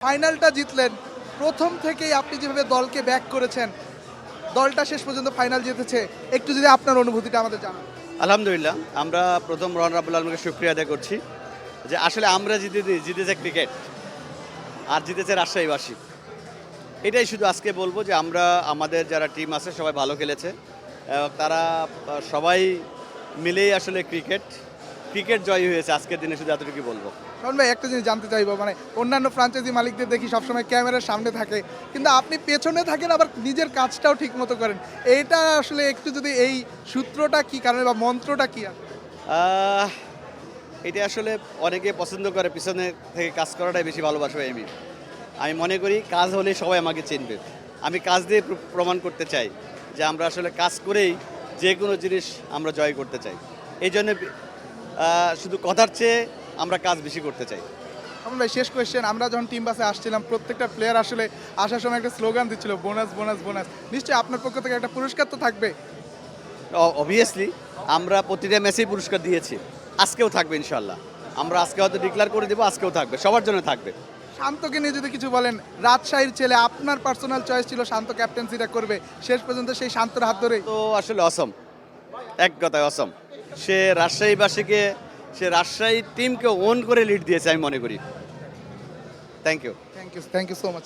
ফাইনালটা জিতলেন, প্রথম থেকেই আপনি যেভাবে দলকে ব্যাক করেছেন, দলটা শেষ পর্যন্ত ফাইনাল জিতেছে, একটু যদি আপনার অনুভূতিটা আমাদের জানান। আলহামদুলিল্লাহ, আমরা প্রথম রহমান রাব্বুল আলমীকে শুকরিয়া আদায় করছি যে আসলে আমরা জিতেছে ক্রিকেট আর জিতেছে রাজশাহীবাসী। এটাই শুধু আজকে বলবো যে আমরা আমাদের যারা টিম আছে সবাই ভালো খেলেছে এবং তারা সবাই মিলেই আসলে ক্রিকেট জয় হয়েছে আজকের দিনে, শুধু এতটুকু বলবো। শোন ভাই, একটা জিনিস জানতে চাইবো, মানে অন্যান্য ফ্রাঞ্চাইজি মালিকদের দেখি সবসময় ক্যামেরার সামনে থাকে, কিন্তু আপনি পেছনে থাকেন, আবার নিজের কাজটাও ঠিক মতো করেন। এইটা আসলে একটু যদি এই সূত্রটা কি কারণে বা মন্ত্রটা কি? আহ, এটা আসলে অনেকে পছন্দ করে পিছনে থেকে কাজ করাটাই বেশি ভালোবাসবে। আমি মনে করি কাজ হলে সবাই আমাকে চিনবে। আমি কাজ দিয়ে প্রমাণ করতে চাই যে আমরা আসলে কাজ করেই যে কোনো জিনিস আমরা জয় করতে চাই। এই জন্য শুধু কথার চেয়ে আমরা কাজ বেশি করতে চাই। আমার ভাই শেষ কোয়েশ্চেন, আমরা যখন টিম বাসে আসছিলাম প্রত্যেকটা প্লেয়ার আসলে আসার সময় একটা স্লোগান দিচ্ছিল, বোনাস বোনাস বোনাস। নিশ্চয়ই আপনার পক্ষ থেকে একটা পুরস্কার তো থাকবে। অবভিয়াসলি আমরা প্রতিটা ম্যাচেই পুরস্কার দিয়েছি, আজকেও থাকবে ইনশাল্লাহ। আমরা আজকে হয়তো ডিক্লেয়ার করে দেবো, আজকেও থাকবে, সবার জন্য থাকবে। শান্তকে নিয়ে যদি কিছু বলেন, রাজশাহীর ছেলে, আপনার পার্সোনাল চয়েস ছিল শান্ত ক্যাপ্টেন্সিটা করবে, শেষ পর্যন্ত সেই শান্তর হাত ধরে তো আসলে অসম, এক কথায় অসম। সে রাজশাহী টিমকে ওন করে লিড দিয়েছে আমি মনে করি। Thank you. Thank you so much.